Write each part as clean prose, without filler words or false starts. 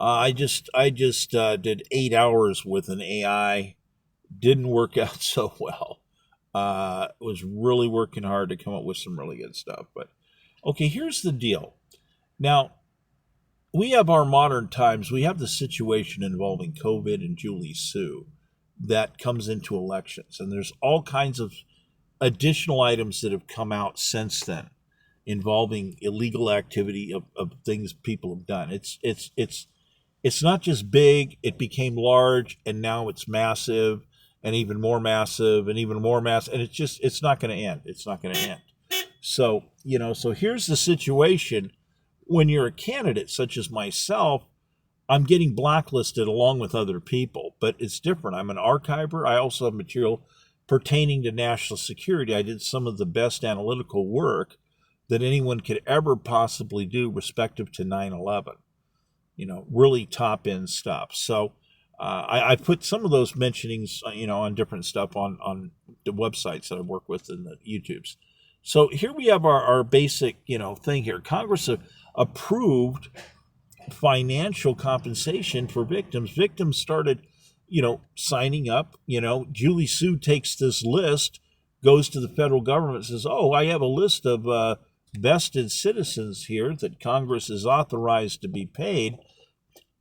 I just did 8 hours with an AI. Didn't work out so well. Was really working hard to come up with some really good stuff. But okay, here's the deal. Now we have our modern times. We have the situation involving COVID and Julie Sue that comes into elections, and there's all kinds of additional items that have come out since then involving illegal activity of things people have done. It's not just big, it became large, and now it's massive, and even more massive, and even more massive, and it's not going to end. It's not going to end. So, so here's the situation. When you're a candidate such as myself, I'm getting blacklisted along with other people, but it's different. I'm an archiver. I also have material pertaining to national security. I did some of the best analytical work that anyone could ever possibly do respective to 9/11. Really top end stuff. So I put some of those mentionings, on different stuff on the websites that I work with and the YouTubes. So here we have our basic, thing here. Congress approved financial compensation for victims. Victims started, signing up. Julie Sue takes this list, goes to the federal government, says, "Oh, I have a list of vested citizens here that Congress is authorized to be paid.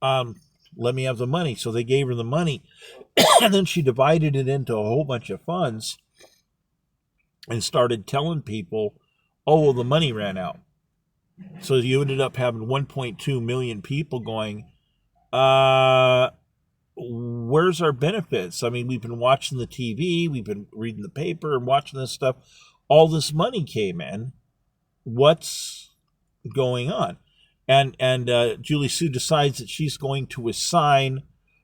Let me have the money." So they gave her the money, and then she divided it into a whole bunch of funds and started telling people, "Oh, well, the money ran out." So you ended up having 1.2 million people going, where's our benefits? I mean, we've been watching the TV, we've been reading the paper and watching this stuff. All this money came in. What's going on? And Julie Sue decides that she's going to assign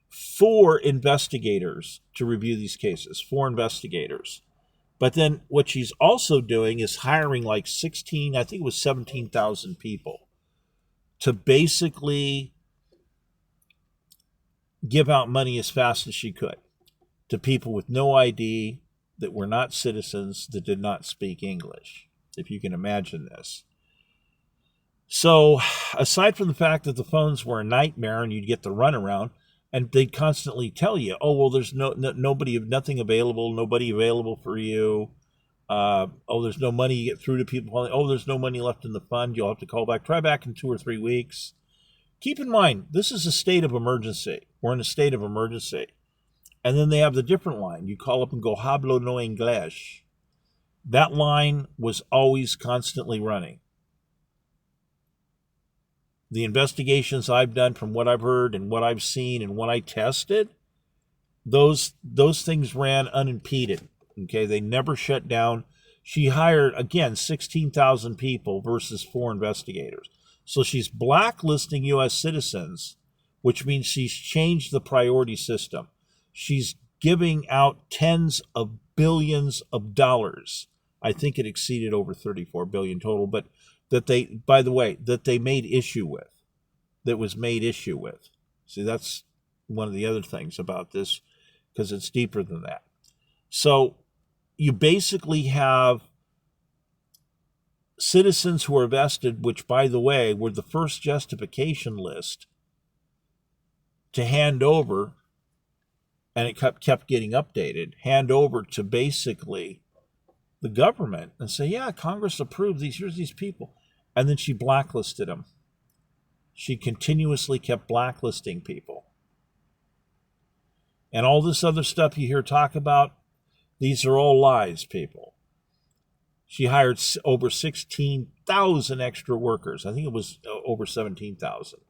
4 investigators to review these cases, 4 investigators. But then what she's also doing is hiring like 16, I think it was 17,000 people to basically give out money as fast as she could to people with no ID, that were not citizens, that did not speak English, if you can imagine this. So aside from the fact that the phones were a nightmare and you'd get the runaround, and they'd constantly tell you, "Oh, well, there's nothing available, nobody available for you. Oh, there's no money you get through to people. Oh, there's no money left in the fund. You'll have to call back. Try back in 2 or 3 weeks." Keep in mind, this is a state of emergency. We're in a state of emergency. And then they have the different line. You call up and go, "Hablo no inglés." That line was always constantly running. The investigations I've done, from what I've heard and what I've seen and what I tested, those things ran unimpeded. Okay, they never shut down. She hired, again, 16,000 people versus 4 investigators. So she's blacklisting U.S. citizens, which means she's changed the priority system. She's giving out tens of billions of dollars. I think it exceeded over 34 billion total, but that they, by the way, that they made issue with, that was made issue with. See, that's one of the other things about this, because it's deeper than that. So you basically have citizens who are vested, which, by the way, were the first justification list to hand over, and it kept getting updated, hand over to basically the government and say, "Yeah, Congress approved these, here's these people." And then she blacklisted them. She continuously kept blacklisting people. And all this other stuff you hear talk about, these are all lies, people. She hired over 16,000 extra workers. I think it was over 17,000.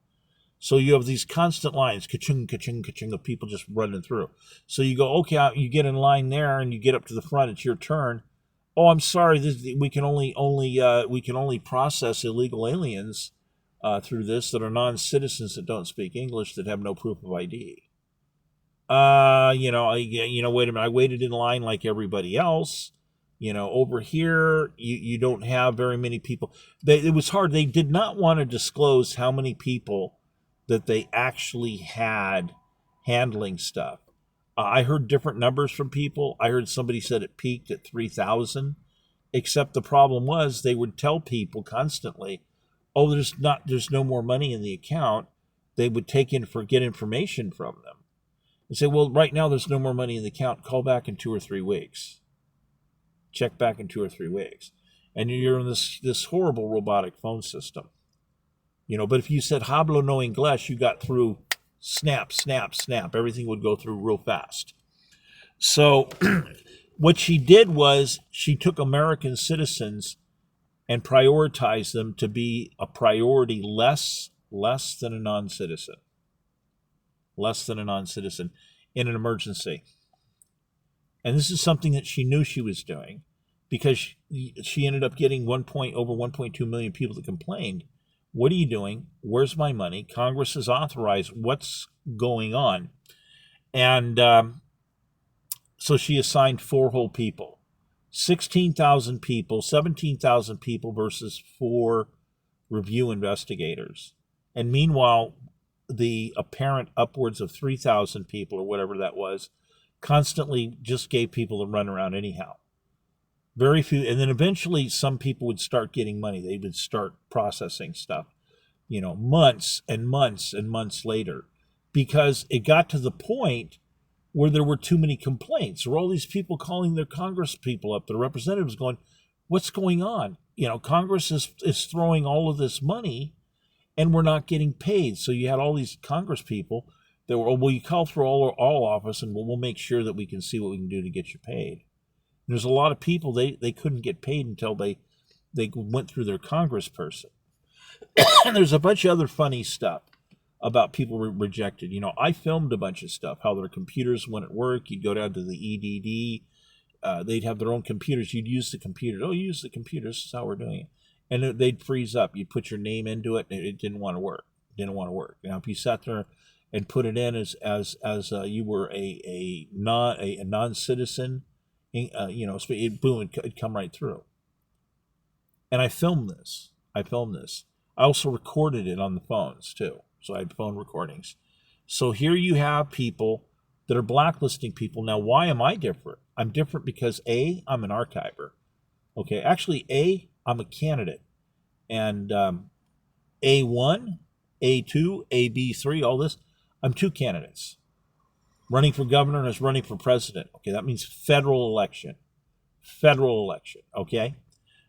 So you have these constant lines, ka-chung, ka-chung, ka-chung, of people just running through. So you go, okay, you get in line there, and you get up to the front. It's your turn. "Oh, I'm sorry. We can only process illegal aliens through this that are non-citizens, that don't speak English, that have no proof of ID." Wait a minute. I waited in line like everybody else. Over here, you don't have very many people. It was hard. They did not want to disclose how many people that they actually had handling stuff. I heard different numbers from people. I heard somebody said it peaked at 3,000, except the problem was they would tell people constantly, "Oh, there's no more money in the account." they would get information from them and say, well, right now there's no more money in the account. Call back in 2 or 3 weeks. Check back in 2 or 3 weeks. And you're in this horrible robotic phone system. But if you said hablo no inglés, you got through snap, snap, snap. Everything would go through real fast. So what she did was she took American citizens and prioritized them to be a priority less than a non-citizen. Less than a non-citizen in an emergency. And this is something that she knew she was doing because she ended up getting over 1.2 million people that complained. What are you doing? Where's my money? Congress has authorized what's going on. And so she assigned 4 whole people. 16,000 people, 17,000 people versus 4 review investigators. And meanwhile, the apparent upwards of 3,000 people or whatever that was constantly just gave people a run around anyhow. Very few. And then eventually some people would start getting money. They would start processing stuff, months and months and months later, because it got to the point where there were too many complaints. There were all these people calling their Congress people up, their representatives going, what's going on? Congress is throwing all of this money and we're not getting paid. So you had all these Congress people that were, well, you call through all office and we'll make sure that we can see what we can do to get you paid. And there's a lot of people, they couldn't get paid until they went through their Congress person. And there's a bunch of other funny stuff about people rejected. I filmed a bunch of stuff, how their computers wouldn't work. You'd go down to the EDD. They'd have their own computers. You'd use the computers. Oh, use the computers. This is how we're doing it. And they'd freeze up. You'd put your name into it, and it didn't want to work. Now, if you sat there and put it in as you were a non-citizen, boom, it'd come right through. And I filmed this. I also recorded it on the phones too. So I had phone recordings. So here you have people that are blacklisting people. Now, why am I different? I'm different because A, I'm an archiver. Okay, actually, A, I'm a candidate. And A1, A2, AB3, all this, I'm 2 candidates. Running for governor and I was running for president. Okay, that means federal election. Okay?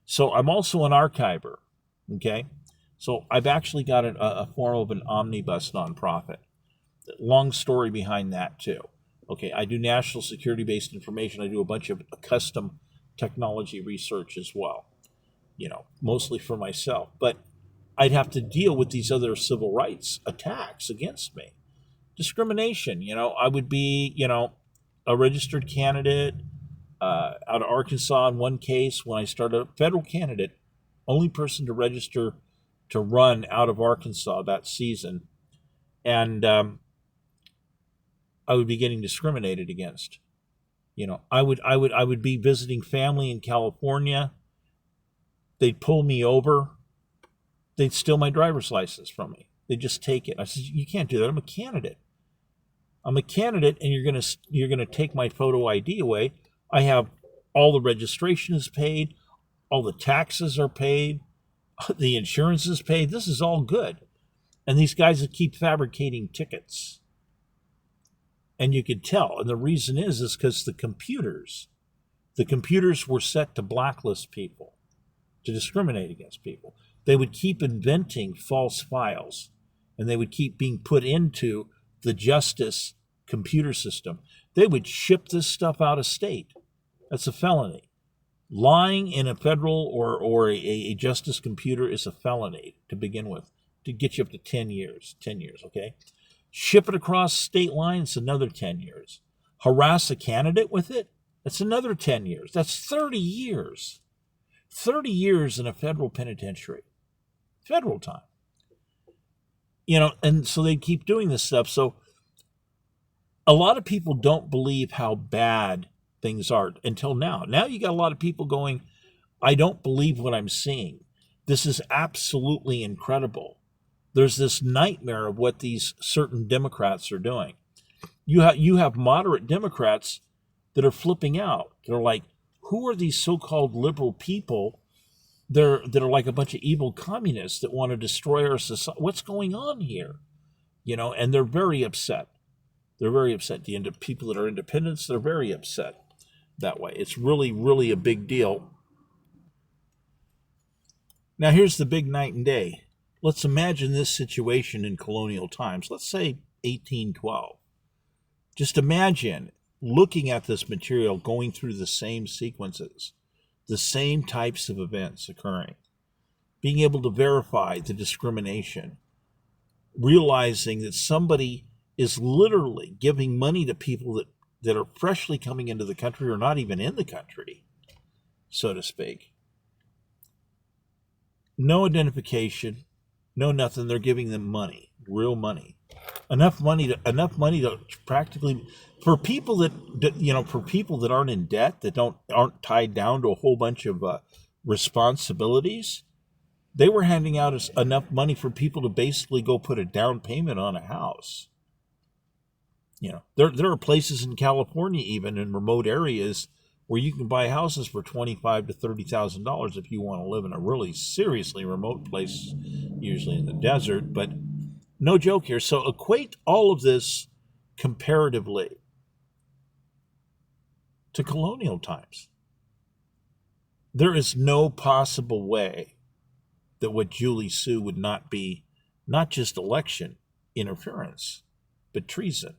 So I'm also an archiver. Okay? So I've actually got a form of an omnibus nonprofit. Long story behind that, too. Okay, I do national security-based information. I do a bunch of custom technology research as well, mostly for myself. But I'd have to deal with these other civil rights attacks against me. Discrimination, I would be, a registered candidate out of Arkansas in one case when I started, a federal candidate, only person to register to run out of Arkansas that season. And I would be getting discriminated against. I would be visiting family in California. They'd pull me over. They'd steal my driver's license from me. They'd just take it. I said, you can't do that. I'm a candidate. And you're gonna take my photo ID away. I have all the registration is paid, all the taxes are paid, the insurance is paid. This is all good. And these guys that keep fabricating tickets. And you could tell. And the reason is because the computers were set to blacklist people, to discriminate against people. They would keep inventing false files, and they would keep being put into the justice computer system. They would ship this stuff out of state. That's a felony. Lying in a federal or a justice computer is a felony to begin with, to get you up to 10 years, okay? Ship it across state lines, another 10 years. Harass a candidate with it, that's another 10 years. That's 30 years. 30 years in a federal penitentiary. Federal time. And so they keep doing this stuff. So a lot of people don't believe how bad things are until now. Now you got a lot of people going, I don't believe what I'm seeing. This is absolutely incredible. There's this nightmare of what these certain Democrats are doing. You have moderate Democrats that are flipping out. They're like, who are these so-called liberal people that are like a bunch of evil communists that want to destroy our society? What's going on here? and they're very upset. They're very upset. The people that are independents, they're very upset that way. It's really, really a big deal. Now, here's the big night and day. Let's imagine this situation in colonial times. Let's say 1812. Just imagine looking at this material, going through the same sequences, the same types of events occurring, being able to verify the discrimination, realizing that somebody is literally giving money to people that are freshly coming into the country or not even in the country, so to speak. No identification, no nothing. They're giving them money, real money, enough money to practically, for people that aren't in debt, that aren't tied down to a whole bunch of responsibilities. They were handing out enough money for people to basically go put a down payment on a house. There are places in California, even in remote areas, where you can buy houses for $25,000 to $30,000 if you want to live in a really seriously remote place, usually in the desert. But no joke here. So equate all of this comparatively to colonial times. There is no possible way that what Julie Sue would not be not just election interference, but treason.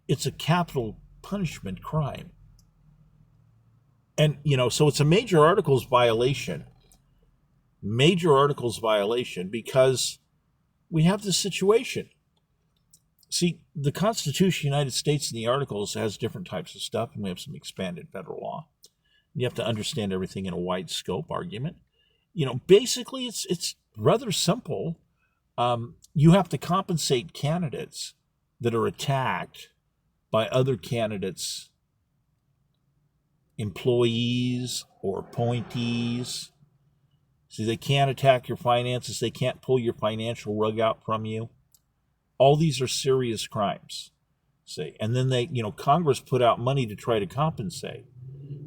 It's a capital punishment crime. And, so it's a major articles violation. Major articles violation because we have this situation. See, the Constitution of the United States and the articles has different types of stuff, and we have some expanded federal law. You have to understand everything in a wide scope argument. Basically, it's rather simple. You have to compensate candidates that are attacked by other candidates, employees or appointees. See, they can't attack your finances. They can't pull your financial rug out from you. All these are serious crimes. See, and then Congress put out money to try to compensate.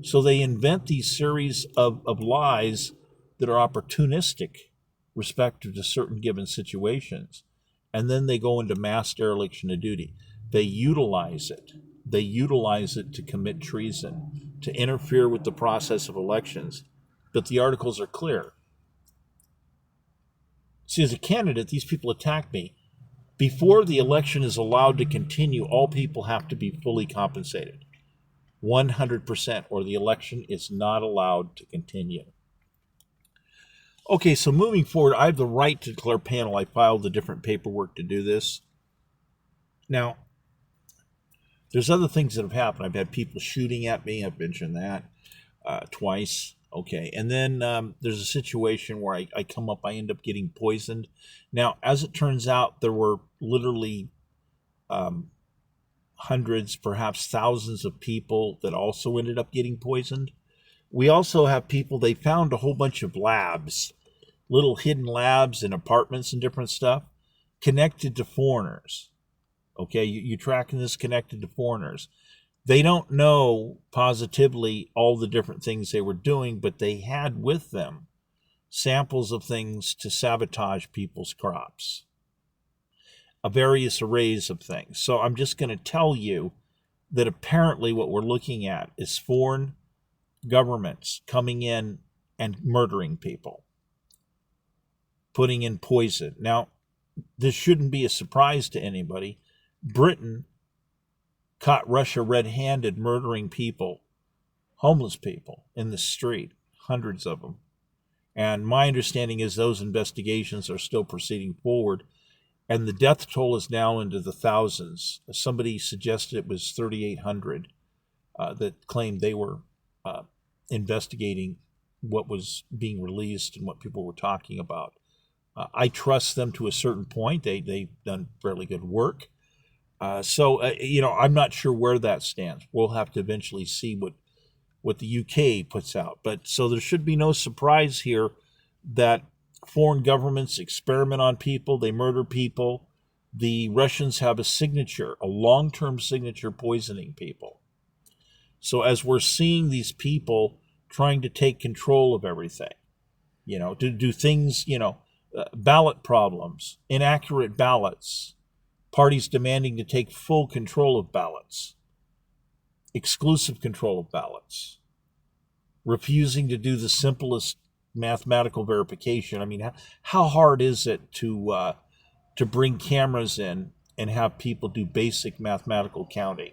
So they invent these series of lies that are opportunistic respective to certain given situations. And then they go into mass dereliction of duty. They utilize it. They utilize it to commit treason, to interfere with the process of elections. But the articles are clear. See, as a candidate, these people attack me. Before the election is allowed to continue, all people have to be fully compensated. 100%, or the election is not allowed to continue. Okay, so moving forward, I have the right to declare panel. I filed the different paperwork to do this. Now, there's other things that have happened. I've had people shooting at me. I've mentioned that twice. Okay, and then there's a situation where I come up, I end up getting poisoned. Now, as it turns out, there were literally hundreds, perhaps thousands of people that also ended up getting poisoned. We also have people, they found a whole bunch of labs, little hidden labs in apartments and different stuff, connected to foreigners. Okay, you're tracking this connected to foreigners. They don't know positively all the different things they were doing, but they had with them samples of things to sabotage people's crops, various arrays of things. So I'm just going to tell you that apparently what we're looking at is foreign governments coming in and murdering people, putting in poison. Now, this shouldn't be a surprise to anybody. Britain caught Russia red-handed murdering people, homeless people in the street, hundreds of them. And my understanding is those investigations are still proceeding forward, and the death toll is now into the thousands. Somebody suggested it was 3,800 that claimed they were investigating what was being released and what people were talking about. I trust them to a certain point. They've done fairly good work. So I'm not sure where that stands. We'll have to eventually see what the UK puts out. But so there should be no surprise here that foreign governments experiment on people. They murder people. The Russians have a signature, a long-term signature poisoning people. So as we're seeing these people trying to take control of everything, to do things, ballot problems, inaccurate ballots, parties demanding to take full control of ballots, exclusive control of ballots, refusing to do the simplest mathematical verification. I mean, how hard is it to bring cameras in and have people do basic mathematical counting?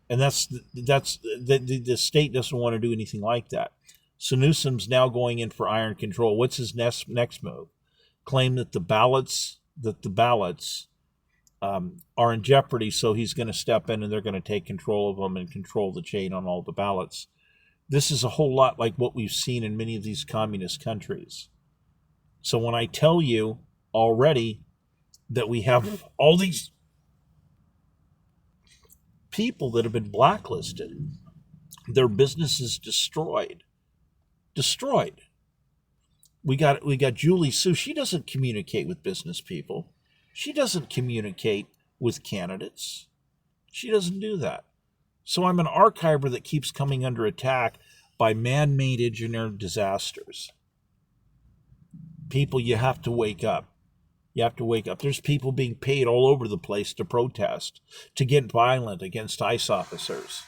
And the state doesn't want to do anything like that. So Newsom's now going in for iron control. What's his next move? Claim that the ballots are in jeopardy, so he's going to step in and they're going to take control of them and control the chain on all the ballots. This is a whole lot like what we've seen in many of these communist countries. So when I tell you already that we have all these people that have been blacklisted, their businesses destroyed. We got Julie Su. She doesn't communicate with business people. She doesn't communicate with candidates. She doesn't do that. So I'm an archiver that keeps coming under attack by man-made engineered disasters. People, you have to wake up. You have to wake up. There's people being paid all over the place to protest, to get violent against ICE officers.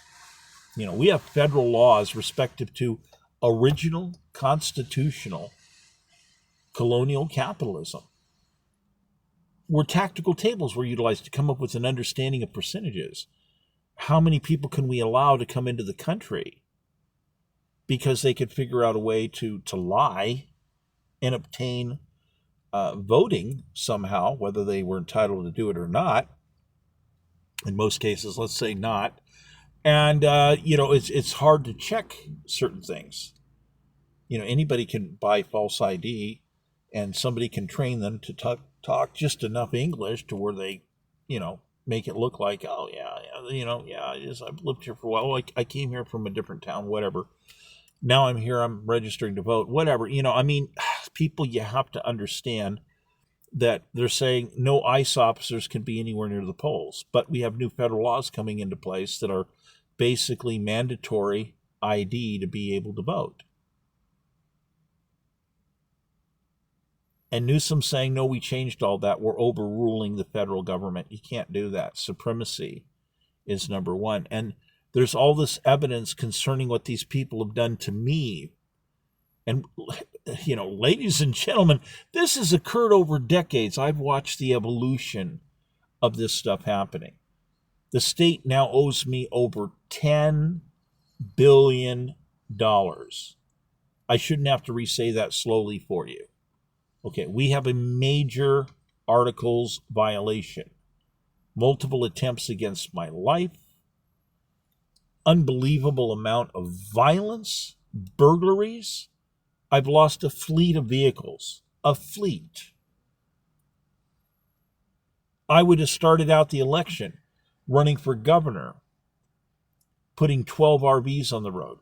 You know, we have federal laws respective to original constitutional colonial capitalism, where tactical tables were utilized to come up with an understanding of percentages. How many people can we allow to come into the country because they could figure out a way to lie and obtain voting somehow, whether they were entitled to do it or not? In most cases, let's say not. And, it's hard to check certain things. You know, anybody can buy false ID and somebody can train them to talk just enough English to where they, make it look like, oh, I've lived here for a while. I came here from a different town, whatever. Now I'm here, I'm registering to vote, whatever. People, you have to understand that they're saying no ICE officers can be anywhere near the polls. But we have new federal laws coming into place that are basically mandatory ID to be able to vote. And Newsom saying, no, we changed all that. We're overruling the federal government. You can't do that. Supremacy is number one. And there's all this evidence concerning what these people have done to me. And, ladies and gentlemen, this has occurred over decades. I've watched the evolution of this stuff happening. The state now owes me over $10 billion. I shouldn't have to re-say that slowly for you. Okay, we have a major articles violation. Multiple attempts against my life. Unbelievable amount of violence. Burglaries. I've lost a fleet of vehicles. A fleet. I would have started out the election running for governor, putting 12 RVs on the road.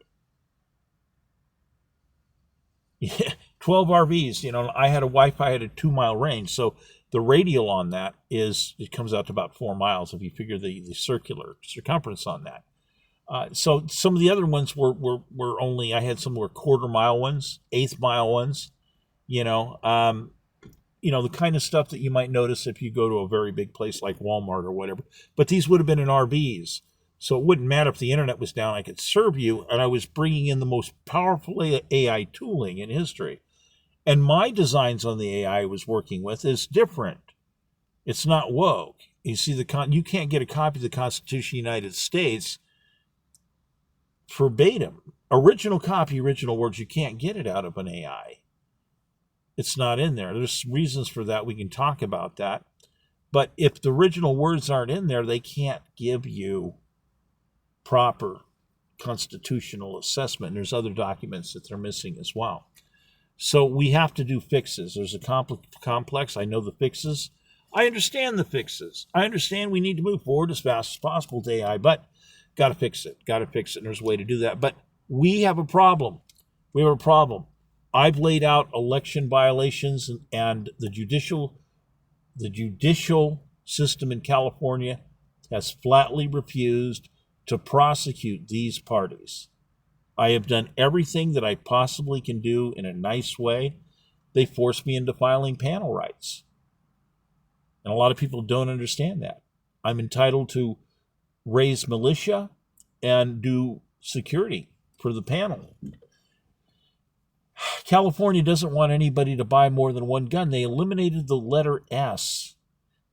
Yeah, 12 RVs. I had a Wi-Fi at a 2-mile range, so the radial on that it comes out to about 4 miles if you figure the circular circumference on that. So some of the other ones were only, I had some were 1/4-mile ones, 1/8-mile ones, the kind of stuff that you might notice if you go to a very big place like Walmart or whatever. But these would have been in RVs. So it wouldn't matter if the internet was down. I could serve you, and I was bringing in the most powerful AI tooling in history. And my designs on the AI I was working with is different. It's not woke. You see, you can't get a copy of the Constitution of the United States verbatim. Original copy, original words, you can't get it out of an AI. It's not in there. There's reasons for that. We can talk about that. But if the original words aren't in there, they can't give you proper constitutional assessment. And there's other documents that they're missing as well. So we have to do fixes. There's a complex. I know the fixes. I understand the fixes. I understand we need to move forward as fast as possible with AI, but got to fix it. And there's a way to do that. But we have a problem. I've laid out election violations, and the judicial system in California has flatly refused to prosecute these parties. I have done everything that I possibly can do in a nice way. they forced me into filing panel rights. And a lot of people don't understand that. I'm entitled to raise militia and do security for the panel. California doesn't want anybody to buy more than one gun. They eliminated the letter S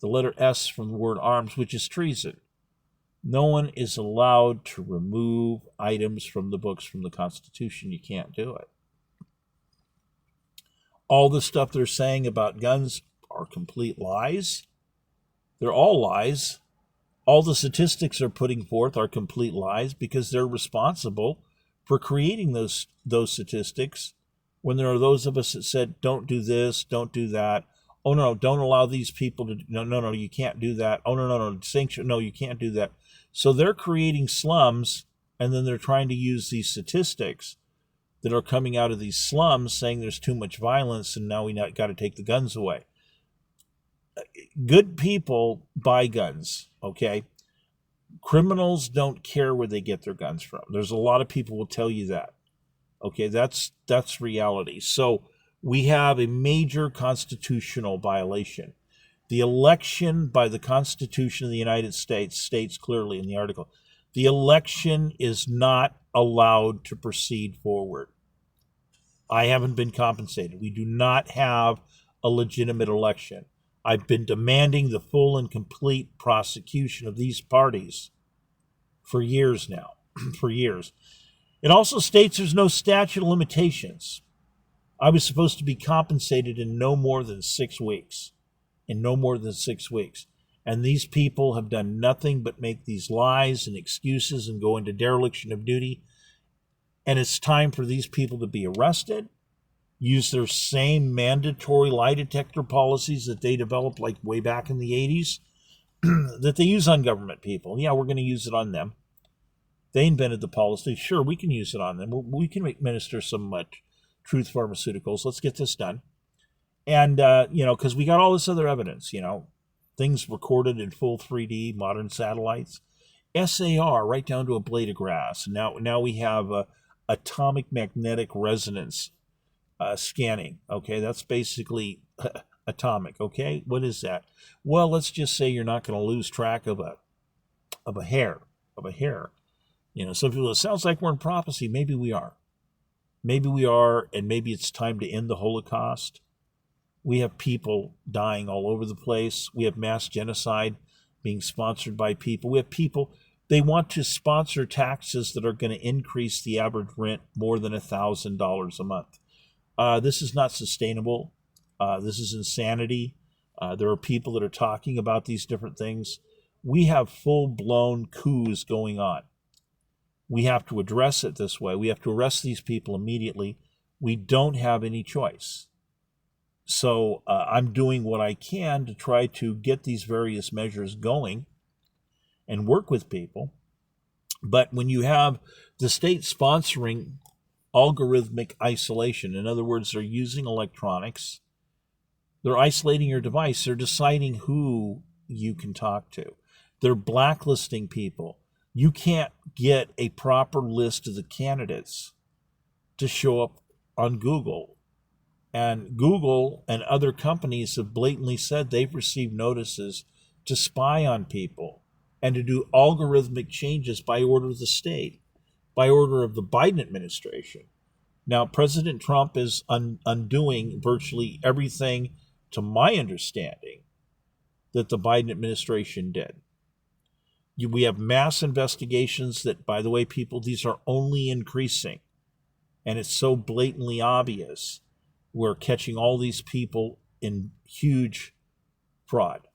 from the word arms, which is treason. No one is allowed to remove items from the books from the Constitution. You can't do it. All the stuff they're saying about guns are complete lies. They're all lies. All the statistics they're putting forth are complete lies because they're responsible for creating those statistics when there are those of us that said, don't do this, don't do that. Oh, no, don't allow these people to, no, you can't do that. Oh, no, sanction, no, you can't do that. So they're creating slums, and then they're trying to use these statistics that are coming out of these slums saying there's too much violence and now we got to take the guns away. Good people buy guns, okay? Criminals don't care where they get their guns from. There's a lot of people will tell you that. Okay, that's reality. So we have a major constitutional violation. The election by the Constitution of the United States states clearly in the article, the election is not allowed to proceed forward. I haven't been compensated. We do not have a legitimate election. I've been demanding the full and complete prosecution of these parties for years now, for years. It also states there's no statute of limitations. I was supposed to be compensated in no more than 6 weeks. In no more than 6 weeks. And these people have done nothing but make these lies and excuses and go into dereliction of duty. And it's time for these people to be arrested, use their same mandatory lie detector policies that they developed like way back in the 80s that they use on government people. Yeah, we're going to use it on them. They invented the policy. Sure, we can use it on them. We can administer some truth pharmaceuticals. Let's get this done. And, because we got all this other evidence, things recorded in full 3D, modern satellites, SAR right down to a blade of grass. Now we have atomic magnetic resonance scanning. Okay, that's basically atomic. Okay, what is that? Well, let's just say you're not going to lose track of a hair. Some people, it sounds like we're in prophecy. Maybe we are. And maybe it's time to end the Holocaust. We have people dying all over the place. We have mass genocide being sponsored by people. We have people, they want to sponsor taxes that are going to increase the average rent more than $1,000 a month. This is not sustainable. This is insanity. There are people that are talking about these different things. We have full-blown coups going on. We have to address it this way. We have to arrest these people immediately. We don't have any choice. So I'm doing what I can to try to get these various measures going and work with people. But when you have the state sponsoring algorithmic isolation, in other words, they're using electronics, they're isolating your device, they're deciding who you can talk to. They're blacklisting people. You can't get a proper list of the candidates to show up on Google. And Google and other companies have blatantly said they've received notices to spy on people and to do algorithmic changes by order of the state, by order of the Biden administration. Now, President Trump is undoing virtually everything, to my understanding, that the Biden administration did. We have mass investigations that, by the way, people, these are only increasing. And it's so blatantly obvious. We're catching all these people in huge fraud.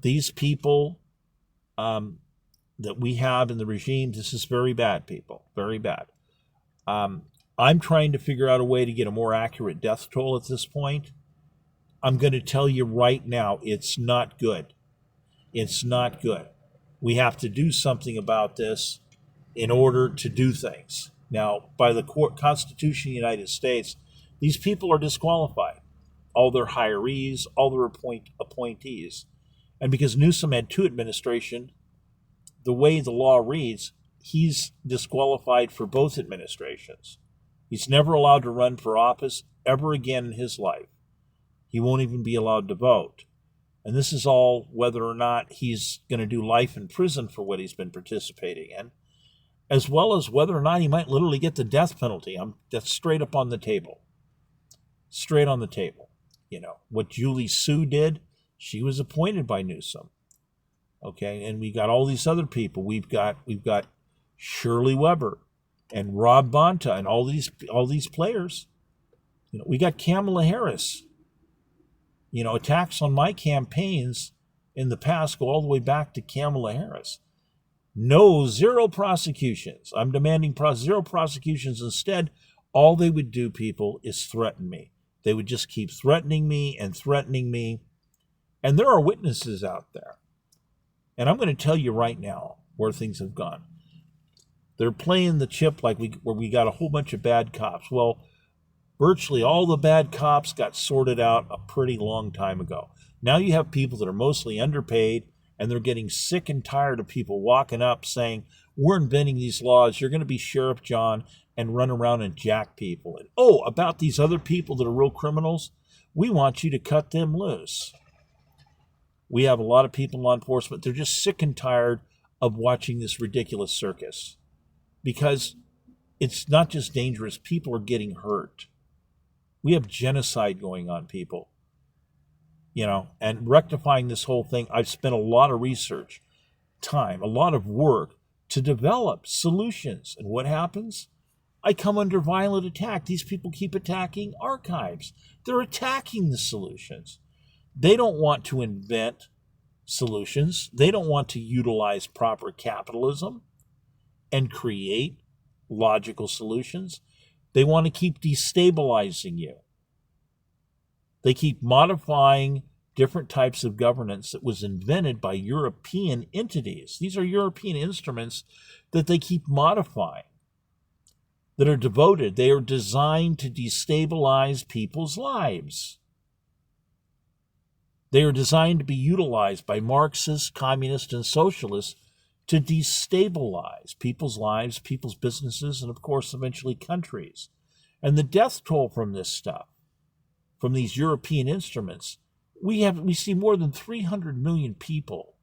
These people that we have in the regime, this is very bad, people, very bad. I'm trying to figure out a way to get a more accurate death toll at this point. I'm going to tell you right now, it's not good. It's not good. We have to do something about this in order to do things. Now, by the Constitution of the United States, these people are disqualified. All their hirees, all their appointees. And because Newsom had 2 administrations, the way the law reads, he's disqualified for both administrations. He's never allowed to run for office ever again in his life. He won't even be allowed to vote. And this is all whether or not he's going to do life in prison for what he's been participating in, as well as whether or not he might literally get the death penalty. That's straight up on the table. Straight on the table. What Julie Sue did, she was appointed by Newsom. Okay, and we got all these other people. We've got Shirley Weber and Rob Bonta and all these players. We got Kamala Harris. Attacks on my campaigns in the past go all the way back to Kamala Harris. No, zero prosecutions. I'm demanding zero prosecutions. Instead, all they would do, people, is threaten me. They would just keep threatening me and threatening me. And there are witnesses out there. And I'm going to tell you right now where things have gone. They're playing the chip where we got a whole bunch of bad cops. Well, virtually all the bad cops got sorted out a pretty long time ago. Now you have people that are mostly underpaid, and they're getting sick and tired of people walking up saying, we're inventing these laws, you're going to be Sheriff John, and run around and jack people. And about these other people that are real criminals, we want you to cut them loose. We have a lot of people in law enforcement, they're just sick and tired of watching this ridiculous circus. Because it's not just dangerous, people are getting hurt. We have genocide going on, people. And rectifying this whole thing, I've spent a lot of research, time, a lot of work to develop solutions. And what happens? I come under violent attack. These people keep attacking archives. They're attacking the solutions. They don't want to invent solutions. They don't want to utilize proper capitalism and create logical solutions. They want to keep destabilizing you. They keep modifying different types of governance that was invented by European entities. These are European instruments that they keep modifying, that are devoted. They are designed to destabilize people's lives. They are designed to be utilized by Marxists, communists, and socialists to destabilize people's lives, people's businesses, and of course, eventually countries. And the death toll from this stuff, from these European instruments, we see more than 300 million people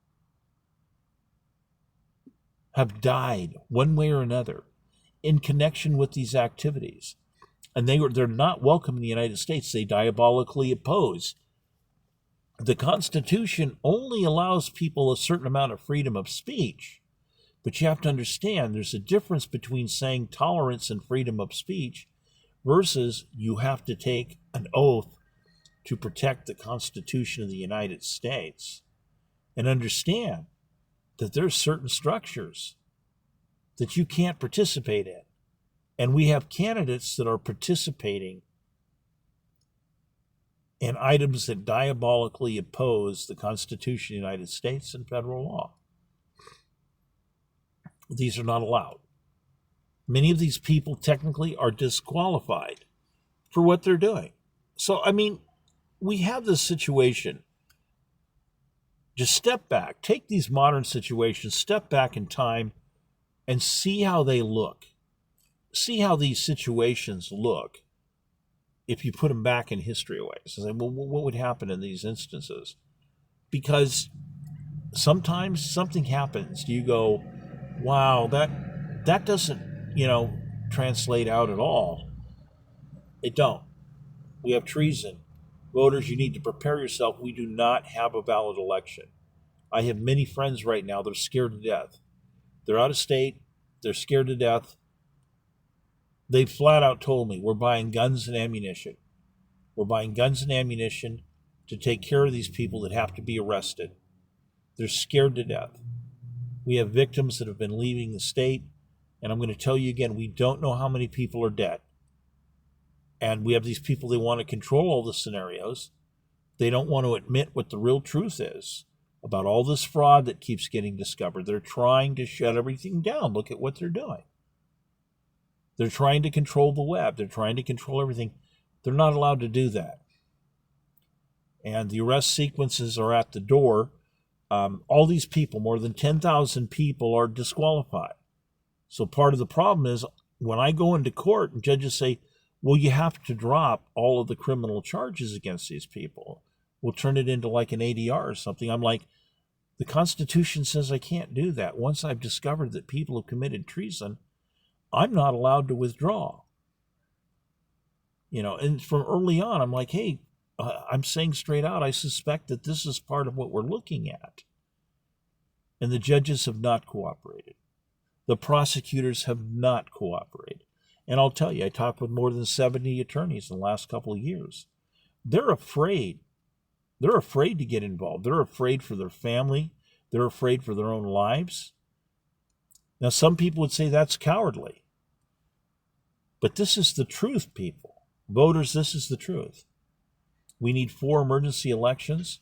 have died one way or another in connection with these activities. And they're not welcome in the United States. They diabolically oppose. The Constitution only allows people a certain amount of freedom of speech. But you have to understand there's a difference between saying tolerance and freedom of speech versus you have to take an oath to protect the Constitution of the United States. And understand that there's certain structures that you can't participate in. And we have candidates that are participating in items that diabolically oppose the Constitution of the United States and federal law. These are not allowed. Many of these people technically are disqualified for what they're doing. So, we have this situation. Just step back, take these modern situations, step back in time, and see how they look. See how these situations look if you put them back in history ways. Say, well, what would happen in these instances? Because sometimes something happens. You go, wow, that doesn't, translate out at all. It don't. We have treason. Voters, you need to prepare yourself. We do not have a valid election. I have many friends right now that are scared to death. They're out of state. They're scared to death. They flat out told me, we're buying guns and ammunition. We're buying guns and ammunition to take care of these people that have to be arrested. They're scared to death. We have victims that have been leaving the state. And I'm going to tell you again, we don't know how many people are dead. And we have these people, they want to control all the scenarios. They don't want to admit what the real truth is about all this fraud that keeps getting discovered. They're trying to shut everything down. Look at what they're doing. They're trying to control the web. They're trying to control everything. They're not allowed to do that. And the arrest sequences are at the door. All these people, more than 10,000 people, are disqualified. So part of the problem is when I go into court and judges say, Well, you have to drop all of the criminal charges against these people. We'll turn it into like an ADR or something. I'm like, the Constitution says I can't do that. Once I've discovered that people have committed treason, I'm not allowed to withdraw. And from early on, I'm like, hey, I'm saying straight out, I suspect that this is part of what we're looking at. And the judges have not cooperated. The prosecutors have not cooperated. And I'll tell you, I talked with more than 70 attorneys in the last couple of years. They're afraid. They're afraid to get involved. They're afraid for their family. They're afraid for their own lives. Now, some people would say that's cowardly. But this is the truth, people. Voters, this is the truth. We need 4 emergency elections.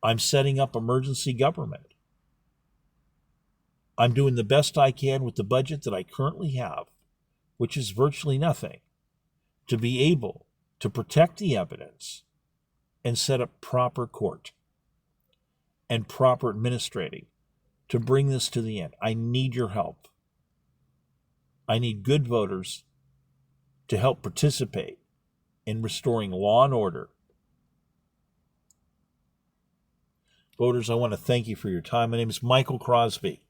I'm setting up emergency government. I'm doing the best I can with the budget that I currently have, which is virtually nothing, to be able to protect the evidence and set up proper court and proper administrating to bring this to the end. I need your help. I need good voters to help participate in restoring law and order. Voters, I want to thank you for your time. My name is Michael Crosby.